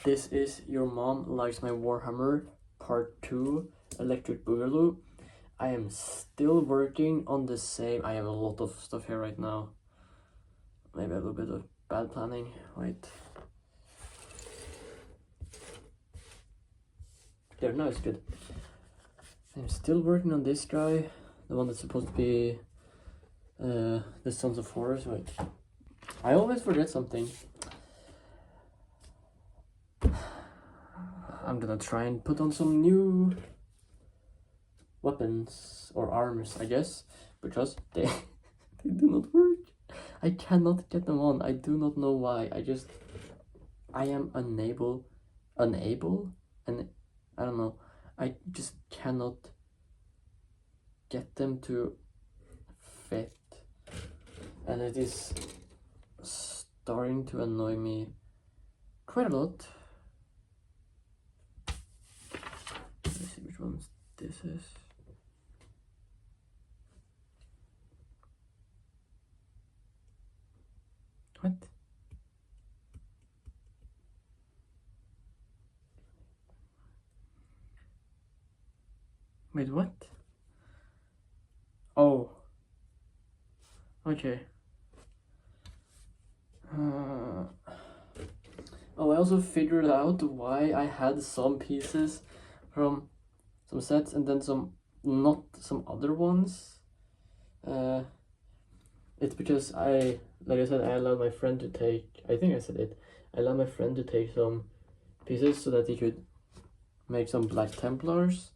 This is Your Mom Likes My Warhammer Part 2 Electric Boogaloo. I am still working on the same. I have a lot of stuff here right now. Maybe a little bit of bad planning. Wait. There, now it's good. I'm still working on this guy. The one that's supposed to be the Sons of Horus. Wait. I always forget something. I'm gonna try and put on some new weapons or arms, I guess, because they do not work. I cannot get them on. I do not know why. I am unable, and I don't know. I just cannot get them to fit, and it is starting to annoy me quite a lot. Let's see which ones this is. What? Wait, what? Oh. Okay. Oh, I also figured out why I had some pieces from some sets and then not some other ones. It's because like I said, I allowed my friend to take, I think I said it, I allowed my friend to take some pieces so that he could make some Black Templars.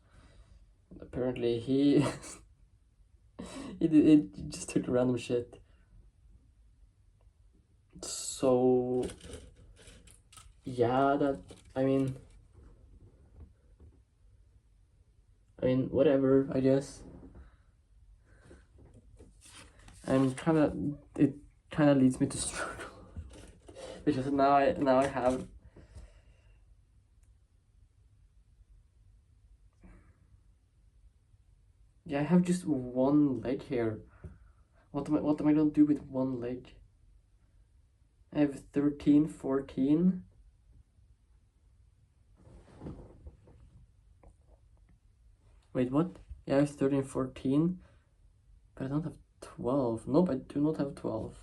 Apparently he he just took random shit. So yeah, I mean whatever, I guess. It kind of leads me to struggle because now I have I have just one leg here. What am I gonna do with one leg? I have 13, 14. Wait, what? Yeah, I have 13, 14, but I don't have 12. Nope, I do not have 12.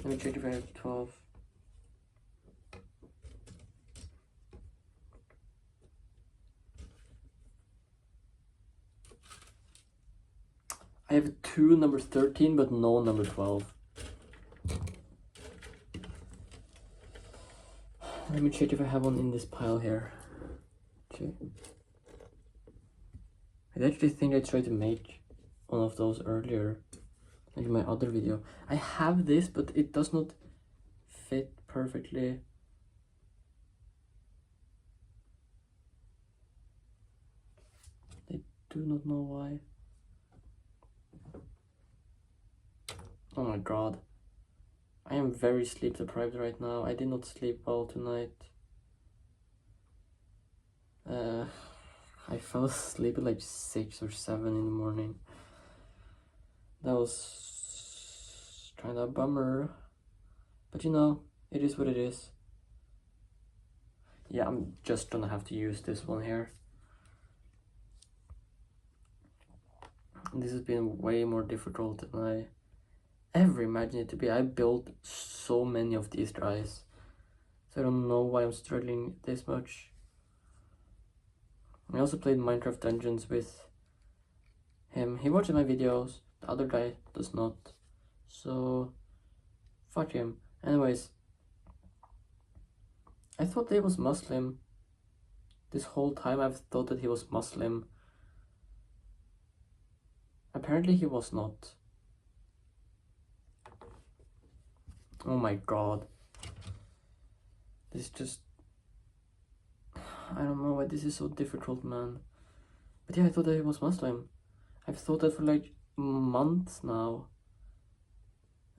Let me check if I have 12. I have 2 number 13, but no number 12. Let me check if I have one in this pile here. Okay. I actually think I tried to make one of those earlier, like in my other video. I have this, but it does not fit perfectly. I do not know why. Oh my god. I am very sleep deprived right now. I did not sleep well tonight. I fell asleep at like 6 or 7 in the morning. That was kind of a bummer. But you know, it is what it is. Yeah, I'm just gonna have to use this one here. This has been way more difficult than I ever imagined it to be. I built so many of these guys, so I don't know why I'm struggling this much. I also played Minecraft Dungeons with him. He watches my videos, the other guy does not, so fuck him. Anyways, I thought that he was Muslim. This whole time I've thought that he was Muslim. Apparently he was not. Oh my god. This just... I don't know why this is so difficult, man. But yeah, I thought that he was Muslim. I've thought that for like months now.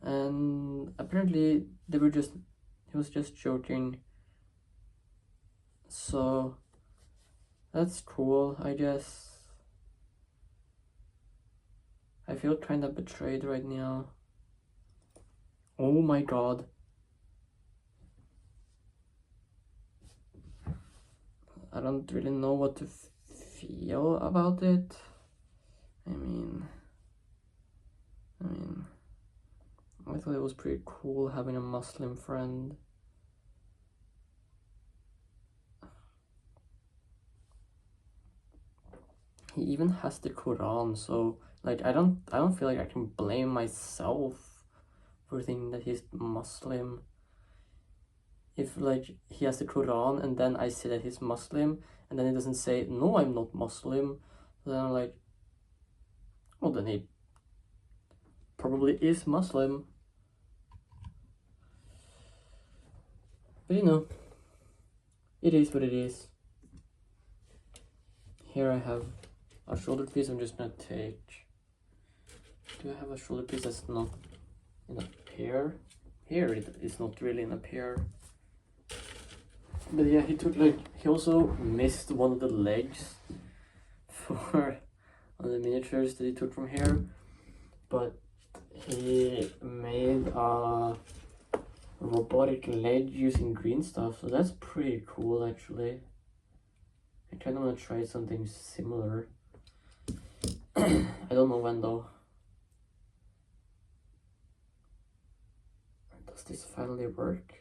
And apparently he was just joking. So that's cool, I guess. I feel kinda betrayed right now. Oh my god. I don't really know what to feel about it. I mean, I thought it was pretty cool having a Muslim friend. He even has the Quran, so like I don't feel like I can blame myself for thinking that he's Muslim. If like he has the Quran and then I say that he's Muslim and then he doesn't say no, I'm not Muslim, then I'm like, well, then he probably is Muslim. But you know, it is what it is. Here I have a shoulder piece. I'm just gonna take. Do I have a shoulder piece that's not in a pair? Here it is not really in a pair. But yeah, he also missed one of the legs for one of the miniatures that he took from here. But he made a robotic leg using green stuff, so that's pretty cool actually. I kind of want to try something similar. I don't know when though. Does this finally work?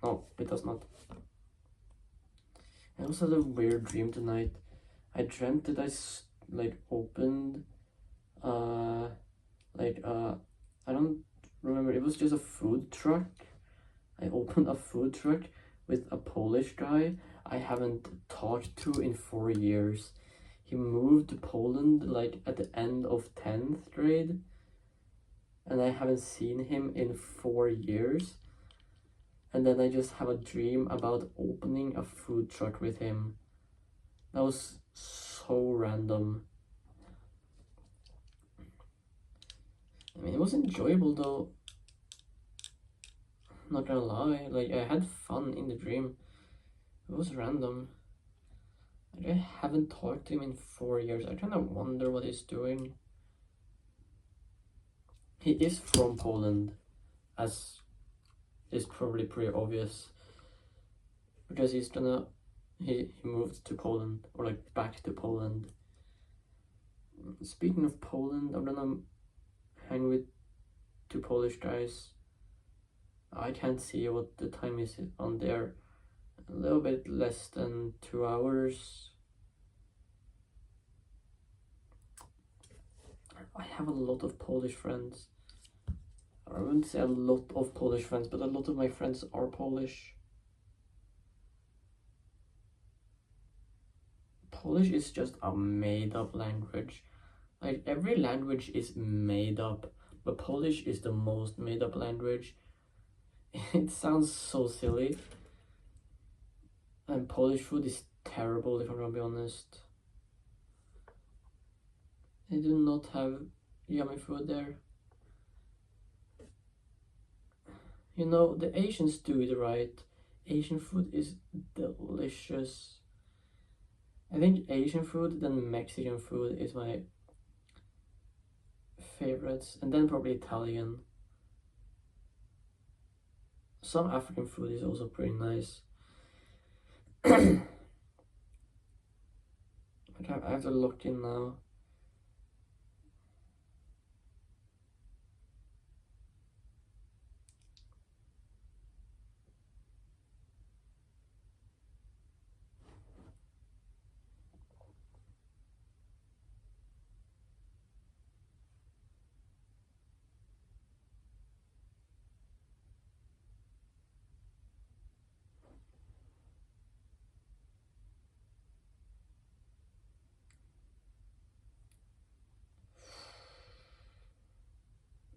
No, it does not. I also had a weird dream tonight. I dreamt that I opened I don't remember, it was just a food truck. I opened a food truck with a Polish guy I haven't talked to in 4 years. He moved to Poland like at the end of 10th grade and I haven't seen him in 4 years. And then I just have a dream about opening a food truck with him. That was so random. I mean, it was enjoyable though. Not gonna lie, like I had fun in the dream. It was random. I haven't talked to him in 4 years. I kind of wonder what he's doing. He is from Poland, as is probably pretty obvious, because he moved to Poland, or like back to Poland. Speaking of Poland, I'm gonna hang with 2 Polish guys. I can't see what the time is on there. A little bit less than 2 hours. I have a lot of Polish friends. I wouldn't say a lot of Polish friends, but a lot of my friends are Polish. Polish is just a made-up language. Like, every language is made up, but Polish is the most made-up language. It sounds so silly. And Polish food is terrible, if I'm gonna be honest. They do not have yummy food there. You know, the Asians do it right. Asian food is delicious. I think Asian food, then Mexican food is my favorites, and then probably Italian. Some African food is also pretty nice. I have to look in now.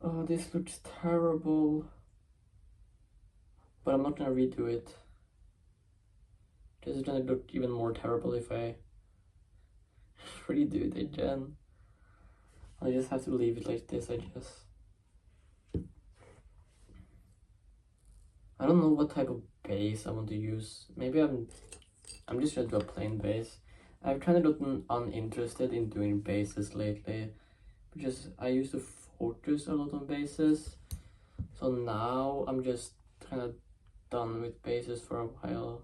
Oh, this looks terrible. But I'm not gonna redo it. This is gonna look even more terrible if I redo it again. I just have to leave it like this, I guess. I don't know what type of base I want to use. Maybe I'm I'm just gonna do a plain base. I've kind of gotten uninterested in doing bases lately, because I used to focus a lot on bases. So now I'm just kind of done with bases for a while.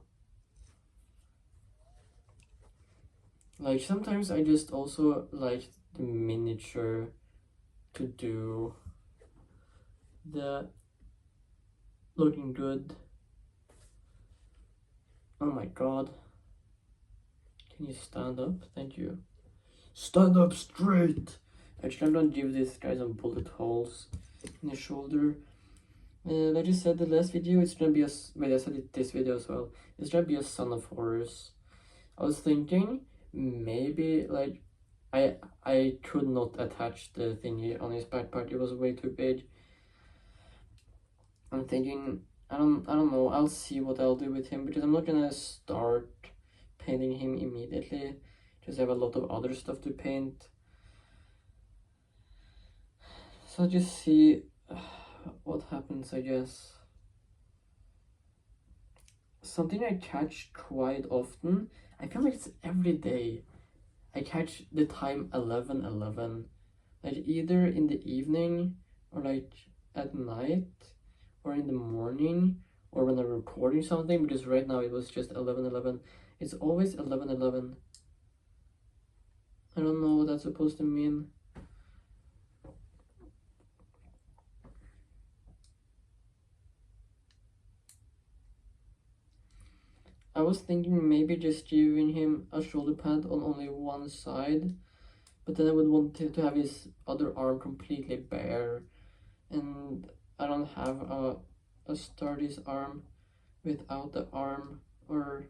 Like sometimes I just also like the miniature to do the looking good. Oh my god. Can you stand up? Thank you. Stand up straight! Actually, I'm gonna give this guy some bullet holes in his shoulder. Like I said the last video, it's gonna be a... Wait, I said it this video as well. It's gonna be a Son of Horrors. I was thinking maybe like I could not attach the thingy on his backpack. It was way too big. I'm thinking I don't know. I'll see what I'll do with him, because I'm not gonna start painting him immediately. Just have a lot of other stuff to paint. So I'll just see what happens, I guess. Something I catch quite often, I feel like it's every day, I catch the time 11:11, like either in the evening or like at night or in the morning or when I'm recording something, because right now it was just 11:11. It's always 11:11. I don't know what that's supposed to mean. I was thinking maybe just giving him a shoulder pad on only one side, but then I would want him to have his other arm completely bare, and I don't have a sturdy arm without the arm. Or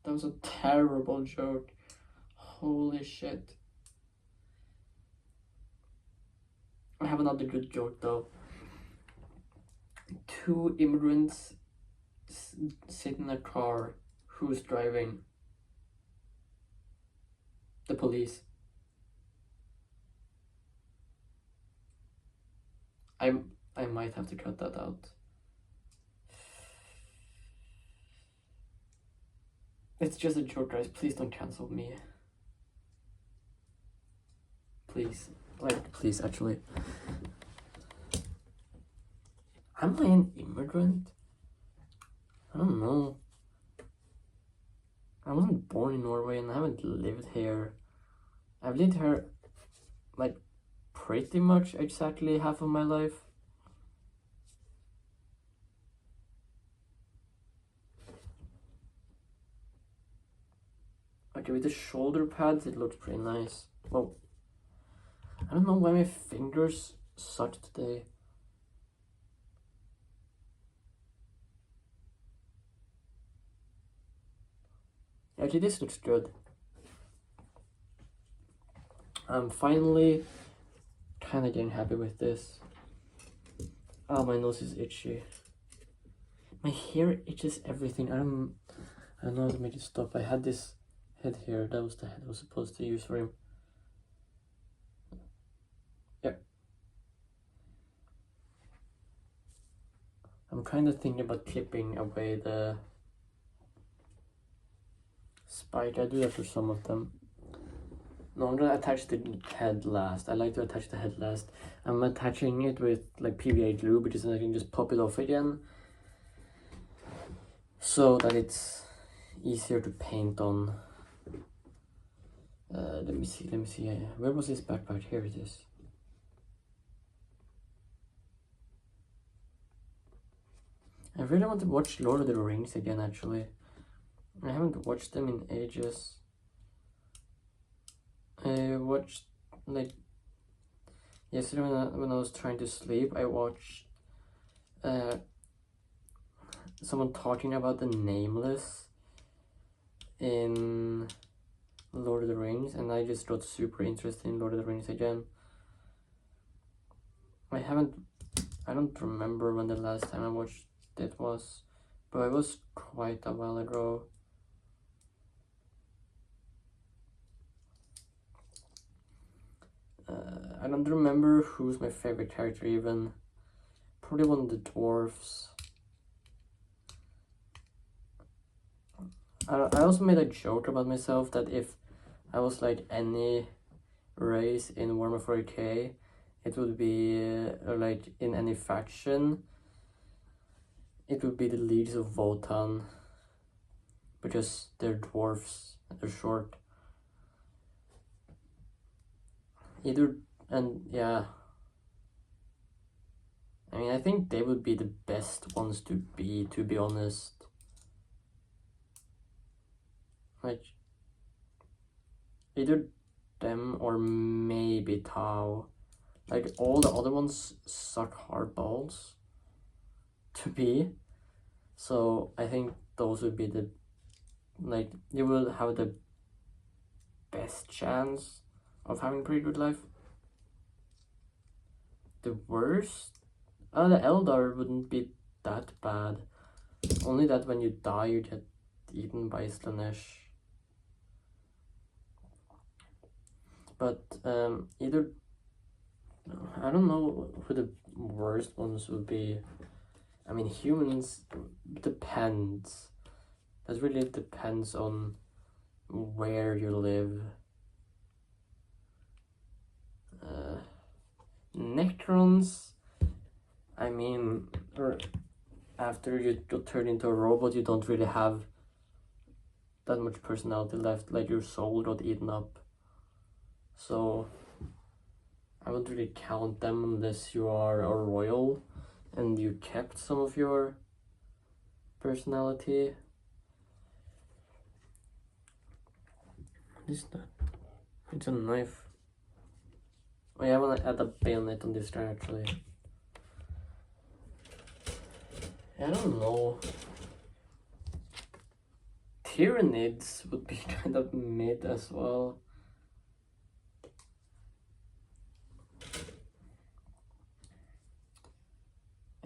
that was a terrible joke. Holy shit. I have another good joke though. Two immigrants sit in a car. Who's driving? The police. I might have to cut that out. It's just a joke, guys. Please don't cancel me. Please. Like, please, actually. Am I an immigrant? I don't know. I wasn't born in Norway and I haven't lived here. I've lived here like pretty much exactly half of my life. Okay, with the shoulder pads it looks pretty nice. Well, I don't know why my fingers suck today. Actually, this looks good. I'm finally kind of getting happy with this. Oh, my nose is itchy. My hair itches everything. I don't know how to make it stop. I had this head here. That was the head I was supposed to use for him. Yeah. I'm kind of thinking about clipping away the spike. I do that for some of them. No, I'm gonna attach the head last. I like to attach the head last. I'm attaching it with like PVA glue, because then I can just pop it off again, so that it's easier to paint on. Let me see. Where was this backpack? Here it is. I really want to watch Lord of the Rings again, actually. I haven't watched them in ages. I watched, like, yesterday when I was trying to sleep, I watched someone talking about the Nameless in Lord of the Rings, and I just got super interested in Lord of the Rings again. I don't remember when the last time I watched it was, but it was quite a while ago. I don't remember who's my favorite character even. Probably one of the dwarves. I also made a joke about myself that if I was like any race in Warhammer 40k, it would be like in any faction, it would be the leaders of Votan, because they're dwarfs and they're short. Either, and yeah, I mean, I think they would be the best ones to be honest. Like, either them or maybe Tau. Like, all the other ones suck hard balls to be. So I think those would be the, like, you will have the best chance of having a pretty good life. The worst? The Eldar wouldn't be that bad. Only that when you die, you get eaten by Slanesh. But either, I don't know who the worst ones would be. I mean, humans depends. That really depends on where you live. Necrons, I mean, after you turn into a robot, you don't really have that much personality left. Like, your soul got eaten up. So I wouldn't really count them unless you are a royal and you kept some of your personality. What is that? It's a knife. Oh yeah, I want to add a bayonet on this guy actually. I don't know. Tyranids would be kind of mid as well.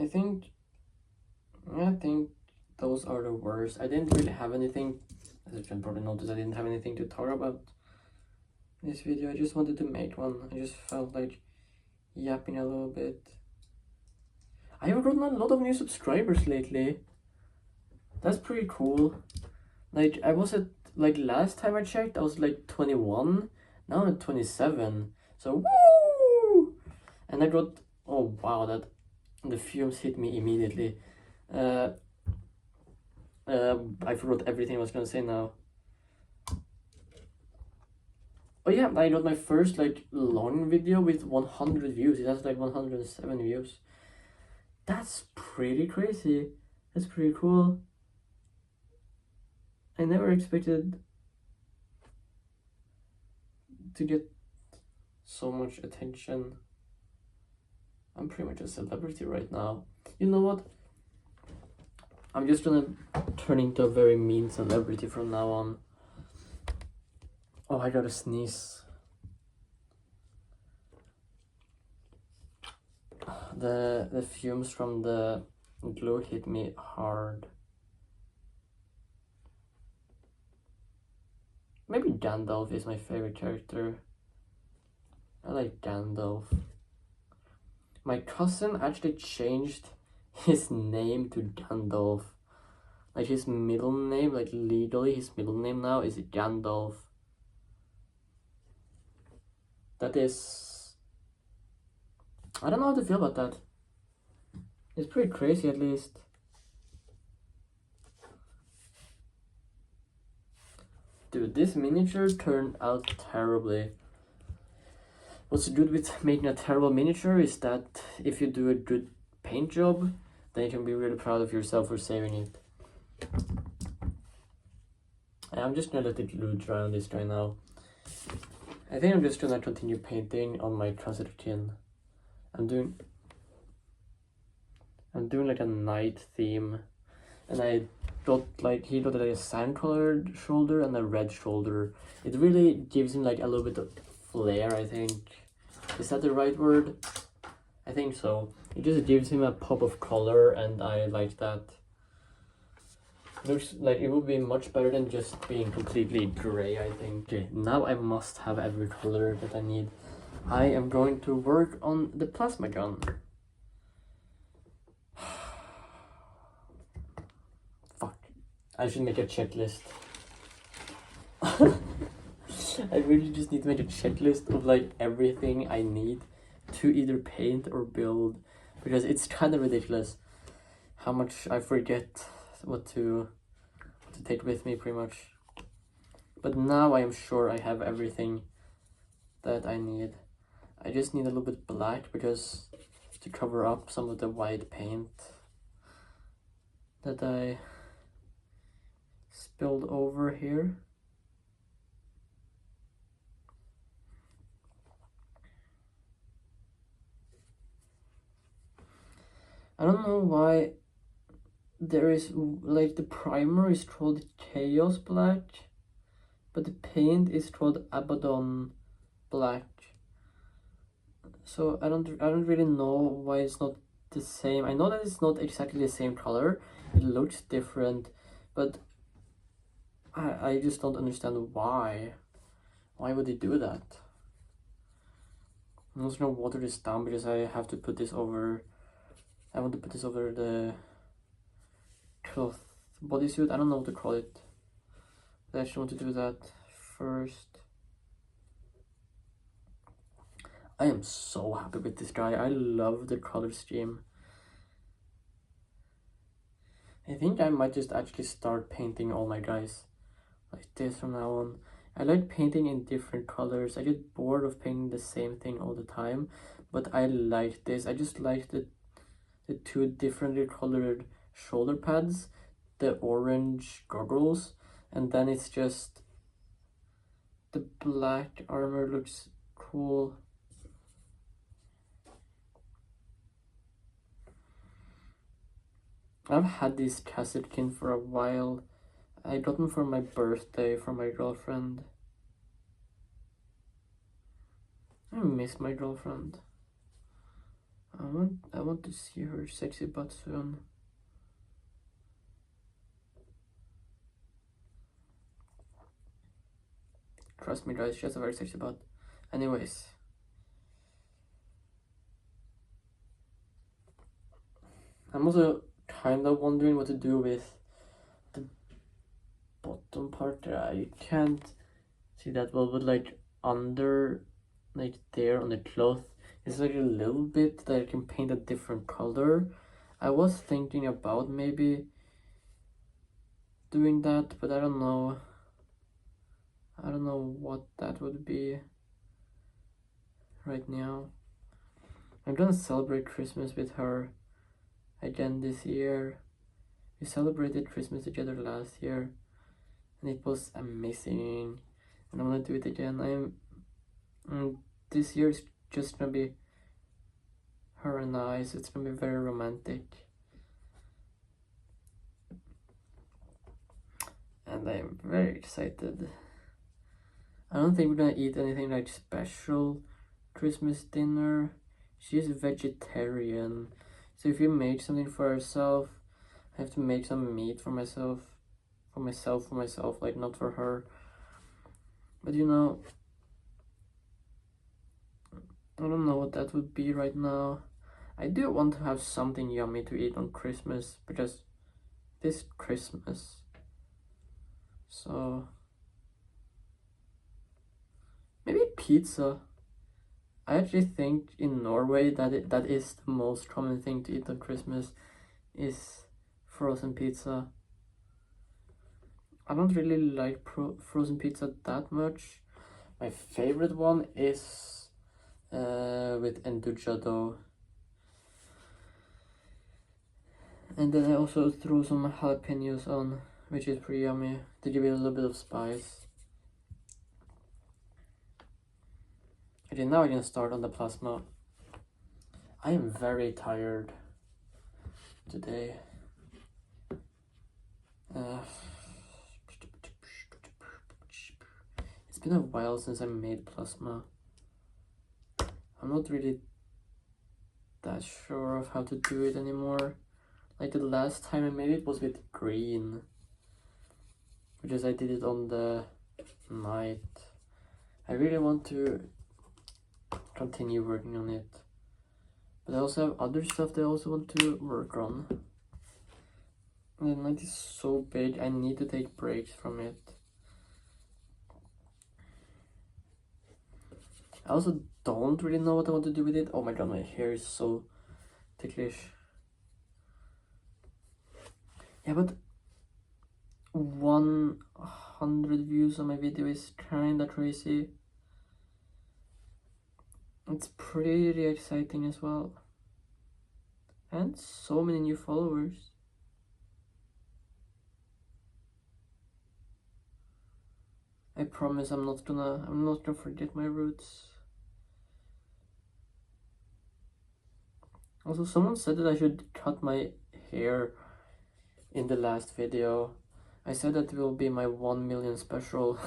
I think those are the worst. I didn't really have anything, as you can probably notice, I didn't have anything to talk about in this video. I just wanted to make one. I just felt like yapping a little bit. I have gotten a lot of new subscribers lately. That's pretty cool. Like, I was at, like, last time I checked, I was like 21. Now I'm at 27. So, woo! And I got, oh wow, that the fumes hit me immediately. I forgot everything I was gonna say now. Oh yeah, I got my first like long video with 100 views. It has like 107 views. That's pretty crazy. That's pretty cool. I never expected to get so much attention. I'm pretty much a celebrity right now. You know what? I'm just gonna turn into a very mean celebrity from now on. Oh, I gotta sneeze. The fumes from the glue hit me hard. Maybe Gandalf is my favorite character. I like Gandalf. My cousin actually changed his name to Gandalf. Like, his middle name, like legally his middle name now is Gandalf. That is, I don't know how to feel about that. It's pretty crazy, at least. Dude, this miniature turned out terribly. What's good with making a terrible miniature is that if you do a good paint job, then you can be really proud of yourself for saving it. And I'm just gonna let the glue dry on this guy now. I think I'm just gonna continue painting on my Transitkin. I'm doing like a night theme, and I got like, he got like a sand colored shoulder and a red shoulder. It really gives him like a little bit of flair, I think. Is that the right word? I think so. It just gives him a pop of color, and I like that. Looks like it would be much better than just being completely gray, I think. Okay, now I must have every color that I need. I am going to work on the plasma gun. Fuck. I should make a checklist. I really just need to make a checklist of like everything I need to either paint or build, because it's kind of ridiculous how much I forget what to take with me, pretty much. But now I am sure I have everything that I need. I just need a little bit black because to cover up some of the white paint that I spilled over here. I don't know why there is, like, the primer is called Chaos Black, but the paint is called Abaddon Black. So I don't really know why it's not the same. I know that it's not exactly the same color. It looks different, but I just don't understand why. Why would they do that? I'm also gonna water this down because I have to put this over. I want to put this over the cloth bodysuit. I don't know what to call it. I actually want to do that first. I am so happy with this guy. I love the color scheme. I think I might just actually start painting all my guys like this from now on. I like painting in different colors. I get bored of painting the same thing all the time, but I like this. I just like the two differently colored shoulder pads, the orange goggles, and then it's just the black armor looks cool. I've had this cassetkin for a while. I got them for my birthday from my girlfriend. I miss my girlfriend. I want to see her sexy butt soon. Trust me guys, she has a very sexy butt. Anyways. I'm also kind of wondering what to do with the bottom part there. You can't see that well, but like under, like there on the cloth, it's like a little bit that I can paint a different color. I was thinking about maybe doing that, but I don't know. I don't know what that would be right now. I'm gonna celebrate Christmas with her again this year. We celebrated Christmas together last year and it was amazing, and I'm gonna do it again. This year is just gonna be her and I, so it's gonna be very romantic, and I'm very excited. I don't think we're gonna eat anything like special Christmas dinner. She's vegetarian, so if you make something for herself, I have to make some meat for myself, like not for her. But you know, I don't know what that would be right now. I do want to have something yummy to eat on Christmas, because this Christmas. So maybe pizza. I actually think in Norway that is the most common thing to eat on Christmas, is frozen pizza. I don't really like frozen pizza that much. My favorite one is with enduja dough. And then I also throw some jalapenos on, which is pretty yummy, to give it a little bit of spice. Okay, now I can start on the plasma. I am very tired today. It's been a while since I made plasma. I'm not really that sure of how to do it anymore. Like the last time I made it was with green, because I did it on the night. I really want to continue working on it, but I also have other stuff that I also want to work on. And the night is so big, I need to take breaks from it. I also don't really know what I want to do with it. Oh my god, my hair is so ticklish. Yeah, but 100 views on my video is kinda crazy. It's pretty exciting as well. And so many new followers. I promise I'm not gonna forget my roots. Also, someone said that I should cut my hair in the last video. I said that will be my 1 million special.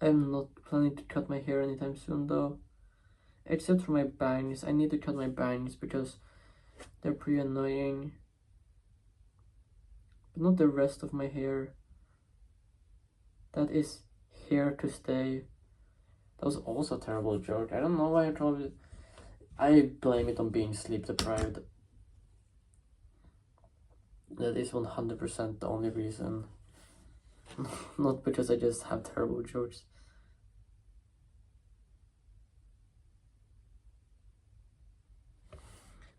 I'm not planning to cut my hair anytime soon though. Except for my bangs. I need to cut my bangs because they're pretty annoying. But not the rest of my hair. That is here to stay. That was also a terrible joke. I don't know why I told it. I blame it on being sleep deprived. That is 100% the only reason. Not because I just have terrible jokes.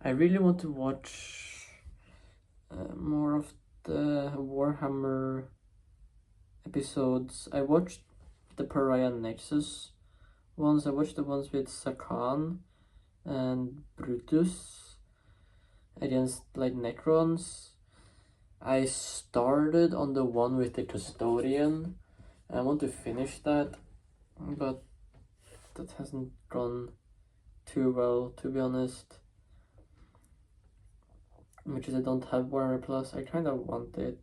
I really want to watch more of the Warhammer episodes. I watched the Pariah Nexus ones. I watched the ones with Sakan and Brutus against like Necrons. I started on the one with the Custodian. I want to finish that, but that hasn't gone too well, to be honest. Because I don't have Warhammer Plus. I kind of want it,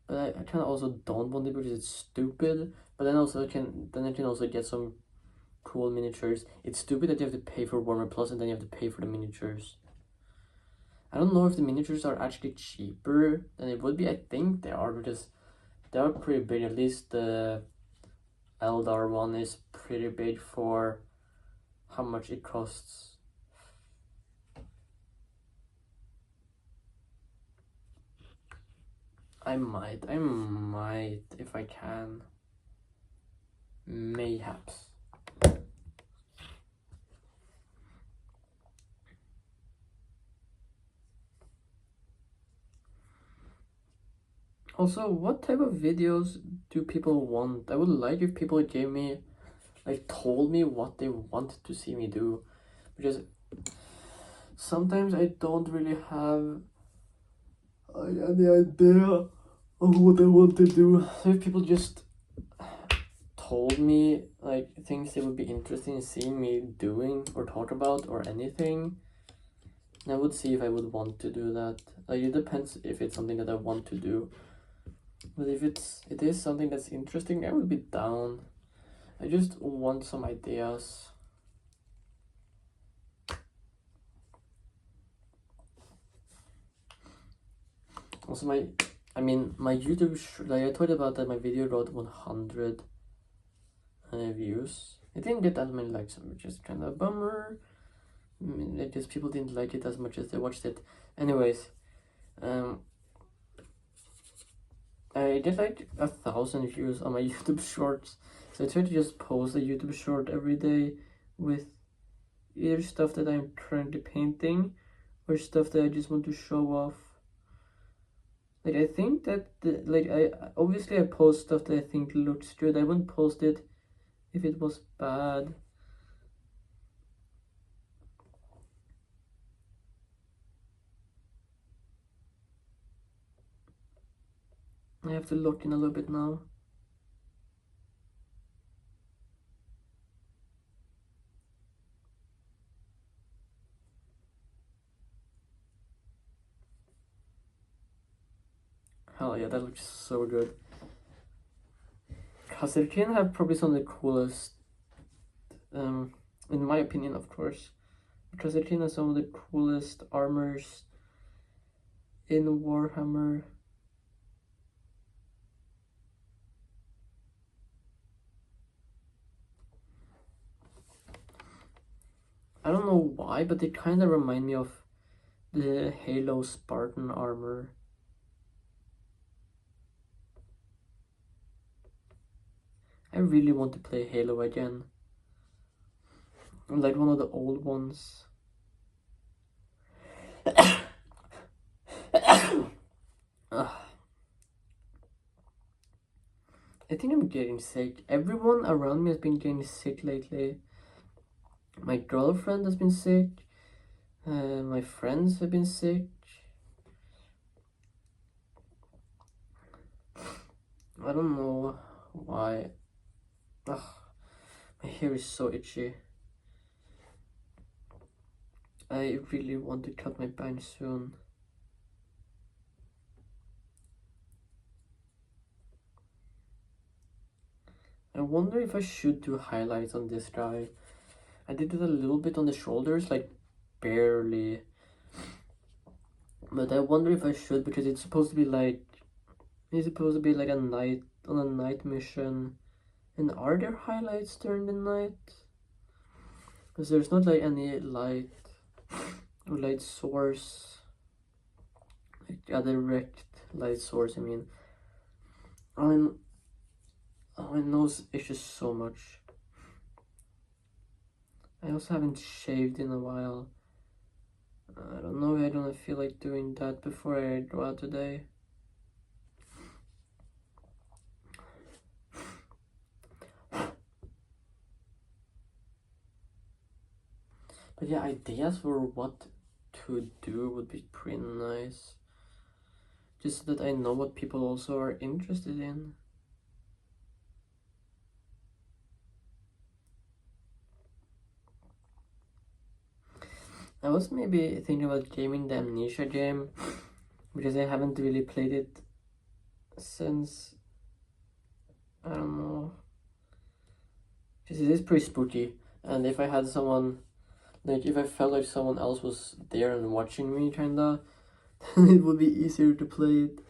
but I kind of also don't want it because it's stupid. But then also I can also get some cool miniatures. It's stupid that you have to pay for Warhammer Plus and then you have to pay for the miniatures. I don't know if the miniatures are actually cheaper than it would be. I think they are because they are pretty big. At least the Eldar one is pretty big for how much it costs. I might if I can. Mayhaps. Also, what type of videos do people want? I would like if people gave me, like, told me what they want to see me do. Because sometimes I don't really have any idea of what I want to do. So if people just told me, like, things they would be interested in seeing me doing or talk about or anything, I would see if I would want to do that. Like, it depends if it's something that I want to do. But if it is something that's interesting, I would be down. I just want some ideas. Also, my YouTube, like I told you about that, my video got 100 views. It didn't get that many likes, which is kind of a bummer. I guess people didn't like it as much as they watched it. Anyways, I get like 1,000 views on my YouTube shorts. So I try to just post a YouTube short every day with either stuff that I'm currently painting or stuff that I just want to show off. Like, I think that I obviously post stuff that I think looks good. I wouldn't post it if it was bad. I have to look in a little bit now. Hell yeah, that looks so good. Khazarkin have probably some of the coolest, in my opinion, of course. Khazarkin has some of the coolest armors in Warhammer. I don't know why, but they kind of remind me of the Halo Spartan armor. I really want to play Halo again. Like one of the old ones. I think I'm getting sick. Everyone around me has been getting sick lately. My girlfriend has been sick. My friends have been sick. I don't know why. Ugh, my hair is so itchy. I really want to cut my bangs soon. I wonder if I should do highlights on this guy. I did it a little bit on the shoulders, like barely. But I wonder if I should, because it's supposed to be like a night on a night mission. And are there highlights during the night? Because there's not like any light or light source, like a direct light source. I mean, my nose itches so much. I also haven't shaved in a while. I don't know, I don't feel like doing that before I go out today. But yeah, ideas for what to do would be pretty nice. Just so that I know what people also are interested in. I was maybe thinking about gaming the Amnesia game, because I haven't really played it since, I don't know, because it is pretty spooky, and if I had someone, like if I felt like someone else was there and watching me kinda, then it would be easier to play it.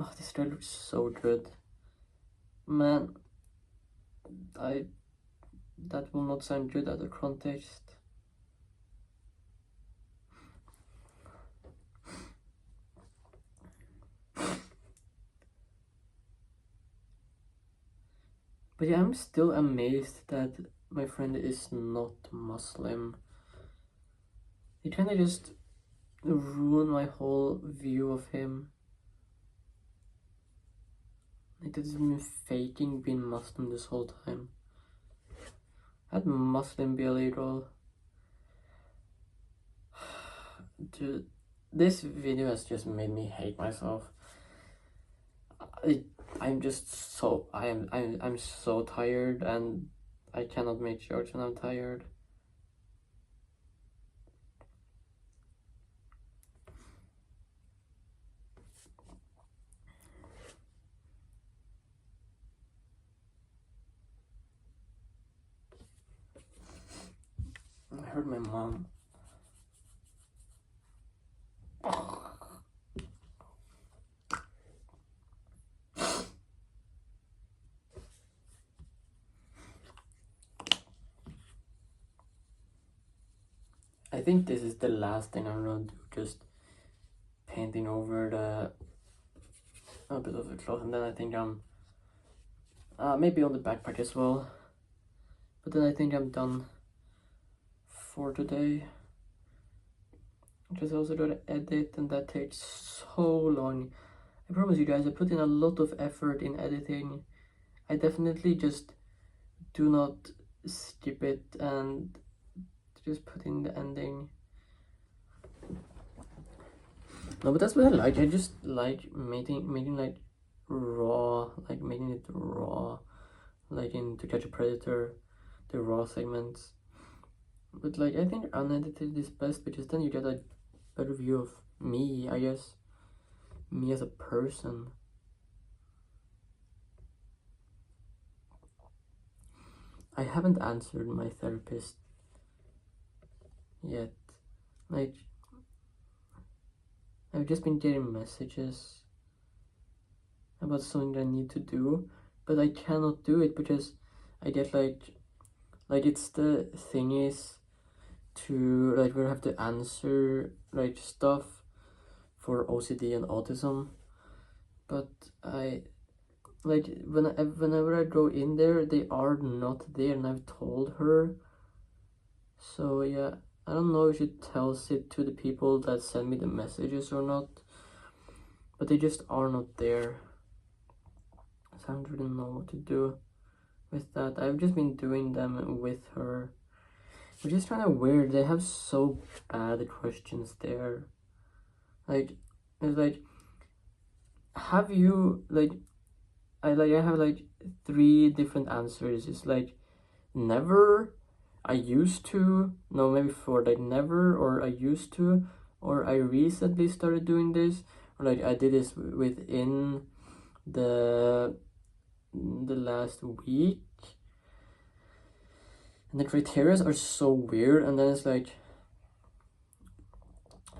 Oh, this guy looks so good. Man, that will not sound good out of context. But yeah, I'm still amazed that my friend is not Muslim. It kinda just ruined my whole view of him. Like, that he's been faking being Muslim this whole time. That Muslim Billy roll. Dude, this video has just made me hate myself. I'm so tired, and I cannot make jokes when I'm tired. I heard my mom. I think this is the last thing I'm gonna do, just painting over a bit of the cloth, and then I think I'm maybe on the back part as well. But then I think I'm done for today. Because I also gotta edit, and that takes so long. I promise you guys, I put in a lot of effort in editing. I definitely just do not skip it and just put in the ending. No, but that's what I like. I just like making like raw, like making it raw, like in To Catch a Predator, the raw segments. But like, I think unedited is best, because then you get a better view of me, I guess. Me as a person. I haven't answered my therapist yet. Like, I've just been getting messages about something that I need to do, but I cannot do it because I get like it's the thing is to like we have to answer like stuff for OCD and autism, but I like whenever I go in there, they are not there, and I've told her. So yeah, I don't know if she tells it to the people that send me the messages or not, but they just are not there. So I don't really know what to do with that. I've just been doing them with her, which is kind of weird. They have so bad questions there. Like, it's like, have you like I have like 3 different answers. It's like never, I used to, no, maybe 4, like never, or I used to, or I recently started doing this, or like I did this within the last week. And the criteria are so weird, and then it's like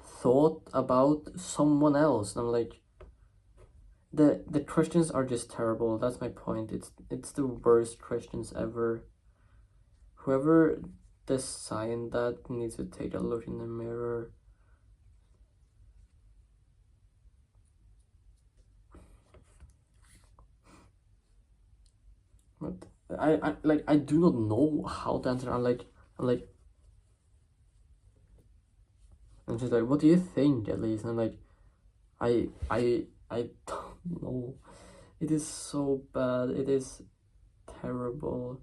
thought about someone else, and I'm like, the questions are just terrible. That's my point. It's the worst questions ever. Whoever designed that needs to take a look in the mirror. But I do not know how to answer. I'm just like, what do you think, at least? And I'm like, I don't know. It is so bad. It is terrible.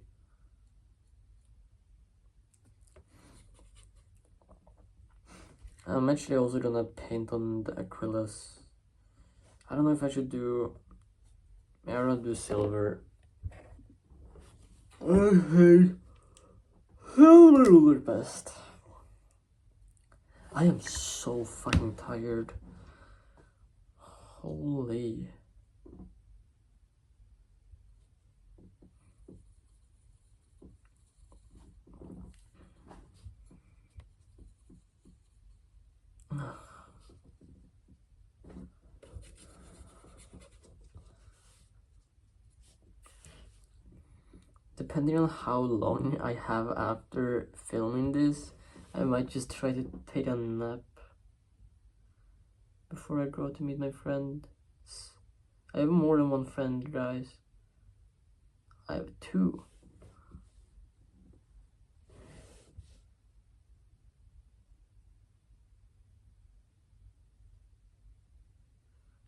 I'm actually also gonna paint on the acrylics. I don't know if I should do. I don't do silver. I hate silver the best. I am so fucking tired. Holy. Depending on how long I have after filming this, I might just try to take a nap before I go to meet my friends. I have more than one friend, guys. I have 2.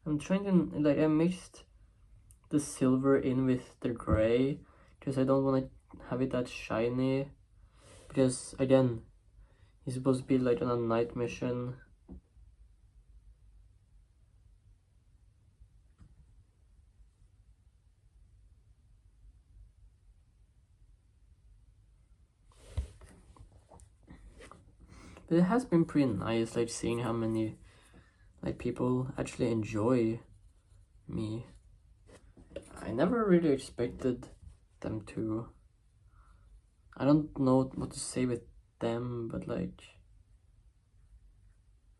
I'm trying to, like, I mixed the silver in with the gray because I don't want to have it that shiny, because again, he's supposed to be like on a night mission. But it has been pretty nice, like, seeing how many like people actually enjoy me. I never really expected them to. I don't know what to say with them, but like,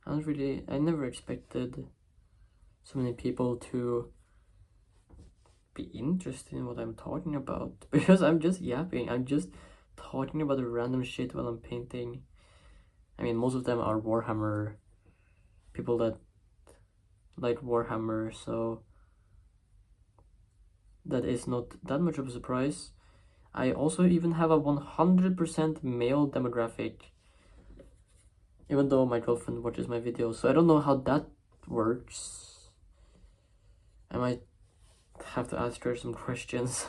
I never expected so many people to be interested in what I'm talking about, because I'm just yapping. I'm just talking about the random shit while I'm painting. I mean, most of them are Warhammer people that like Warhammer, so that is not that much of a surprise. I also even have a 100% male demographic, even though my girlfriend watches my videos, so I don't know how that works. I might have to ask her some questions.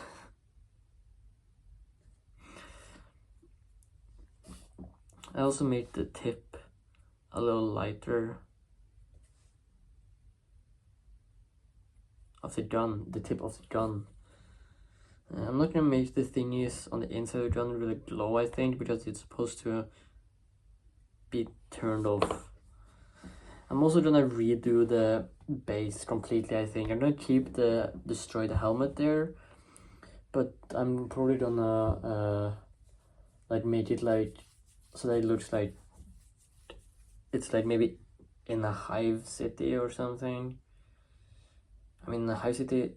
I also made the tip a little lighter of the gun, the tip of the gun. I'm not gonna make the thingies on the inside of the gun really glow, I think, because it's supposed to be turned off. I'm also gonna redo the base completely, I think. I'm gonna keep the destroy the helmet there, but I'm probably gonna like make it like so that it looks like it's like maybe in a hive city or something. I mean, the hive city,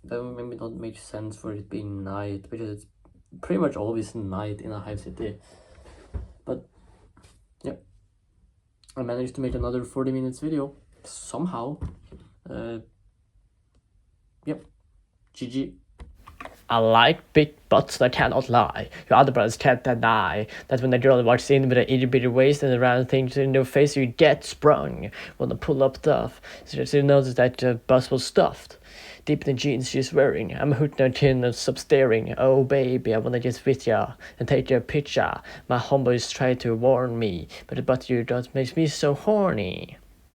that would maybe not make sense for it being night, because it's pretty much always night in a hive city. But yeah, I managed to make another 40 minutes video somehow. Yep, GG. I like big butts that cannot lie. Your other brothers can't deny that when the girl walks in with an itty bitty waist and around things in your face, you get sprung. Wanna pull up tough, so you notice that the bus was stuffed. Deep in the jeans she's wearing, I'm hooting her chin and sub-staring. Oh baby, I wanna get with ya and take your picture. My homeboys try to warn me, but the butt you got makes me so horny.